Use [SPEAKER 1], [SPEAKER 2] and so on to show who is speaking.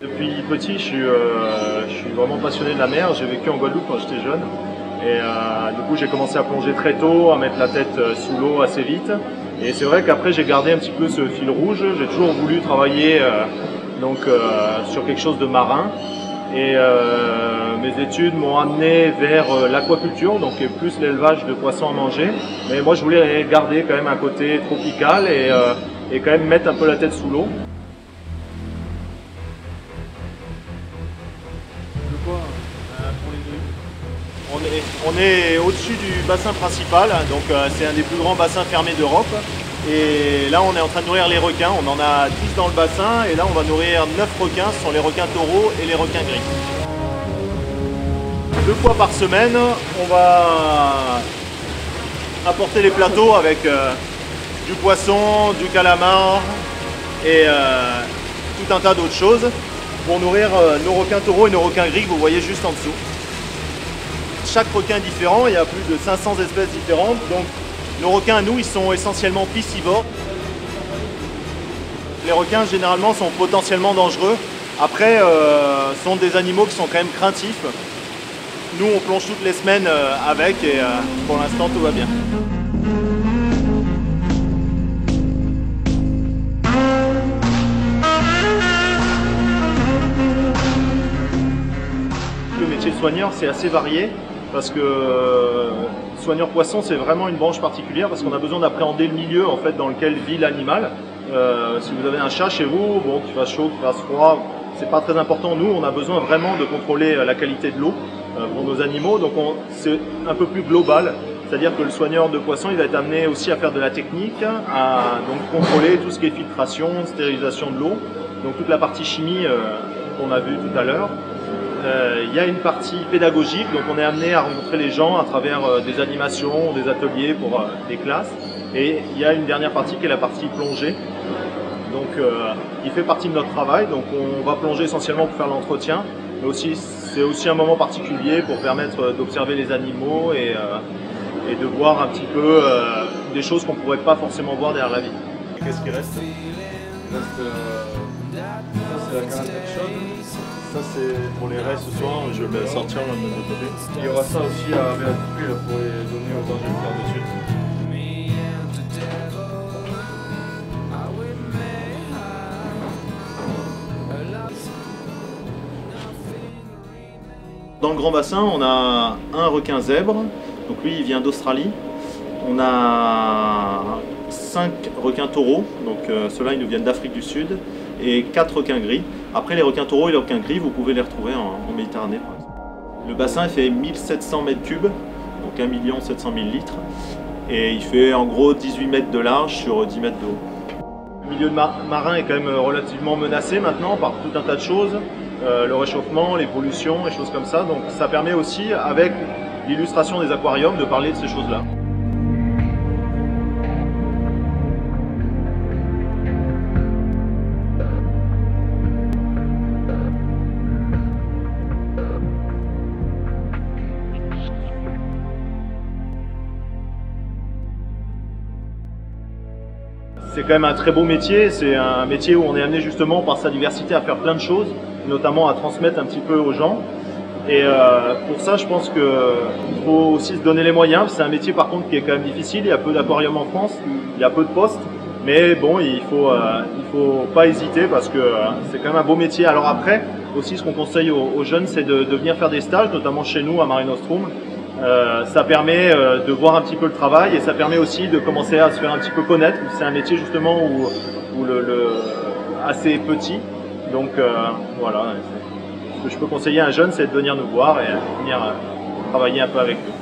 [SPEAKER 1] Depuis petit, je suis vraiment passionné de la mer. J'ai vécu en Guadeloupe quand j'étais jeune. Et du coup, j'ai commencé à plonger très tôt, à mettre la tête sous l'eau assez vite. Et c'est vrai qu'après, j'ai gardé un petit peu ce fil rouge. J'ai toujours voulu travailler sur quelque chose de marin. Et mes études m'ont amené vers l'aquaculture, donc plus l'élevage de poissons à manger. Mais moi, je voulais garder quand même un côté tropical et quand même mettre un peu la tête sous l'eau. On est au-dessus du bassin principal, donc c'est un des plus grands bassins fermés d'Europe. Et là, on est en train de nourrir les requins. On en a 10 dans le bassin et là, on va nourrir 9 requins. Ce sont les requins taureaux et les requins gris. 2 fois par semaine, on va apporter les plateaux avec du poisson, du calamar et tout un tas d'autres choses pour nourrir nos requins taureaux et nos requins gris que vous voyez juste en dessous. Chaque requin est différent, il y a plus de 500 espèces différentes, donc nos requins, nous, ils sont essentiellement piscivores. Les requins, généralement, sont potentiellement dangereux. Après, sont des animaux qui sont quand même craintifs. Nous, on plonge toutes les semaines avec et pour l'instant, tout va bien. Le métier de soigneur, c'est assez varié. Parce que soigneur poisson, c'est vraiment une branche particulière parce qu'on a besoin d'appréhender le milieu en fait, dans lequel vit l'animal. Si vous avez un chat chez vous, bon, qu'il fasse chaud, qu'il fasse froid, c'est pas très important. Nous, on a besoin vraiment de contrôler la qualité de l'eau pour nos animaux. Donc c'est un peu plus global. C'est-à-dire que le soigneur de poisson, il va être amené aussi à faire de la technique, à donc, contrôler tout ce qui est filtration, stérilisation de l'eau. Donc toute la partie chimie qu'on a vue tout à l'heure. Il y a une partie pédagogique, donc on est amené à rencontrer les gens à travers des animations, des ateliers pour des classes. Et il y a une dernière partie qui est la partie plongée, donc qui fait partie de notre travail. Donc on va plonger essentiellement pour faire l'entretien, mais aussi c'est aussi un moment particulier pour permettre d'observer les animaux et de voir un petit peu des choses qu'on ne pourrait pas forcément voir derrière la vitre. Qu'est-ce qui reste?
[SPEAKER 2] Il reste ça, c'est la canne chaude.
[SPEAKER 1] Ça c'est pour les restes ce soir, je vais sortir de l'autre côté.
[SPEAKER 2] Il y aura ça aussi à récupérer pour les donner aux gens, je vais le faire de suite.
[SPEAKER 1] Dans le grand bassin, on a un requin zèbre, donc lui il vient d'Australie. On a 5 requins taureaux, donc ceux-là ils nous viennent d'Afrique du Sud, et 4 requins gris. Après les requins taureaux et les requins gris, vous pouvez les retrouver en Méditerranée par exemple. Le bassin il fait 1700 mètres cubes, donc 1 700 000 litres, et il fait en gros 18 mètres de large sur 10 mètres de haut. Le milieu marin est quand même relativement menacé maintenant par tout un tas de choses, le réchauffement, les pollutions et choses comme ça, donc ça permet aussi avec l'illustration des aquariums de parler de ces choses-là. C'est quand même un très beau métier, c'est un métier où on est amené justement par sa diversité à faire plein de choses, notamment à transmettre un petit peu aux gens. Et pour ça, je pense qu'il faut aussi se donner les moyens. C'est un métier par contre qui est quand même difficile, il y a peu d'aquariums en France, il y a peu de postes, mais bon, il faut pas hésiter parce que c'est quand même un beau métier. Alors après, aussi ce qu'on conseille aux jeunes, c'est de venir faire des stages, notamment chez nous à Mare Nostrum. Ça permet de voir un petit peu le travail et ça permet aussi de commencer à se faire un petit peu connaître. C'est un métier justement où assez petit, donc voilà. Ce que je peux conseiller à un jeune, c'est de venir nous voir et venir travailler un peu avec nous.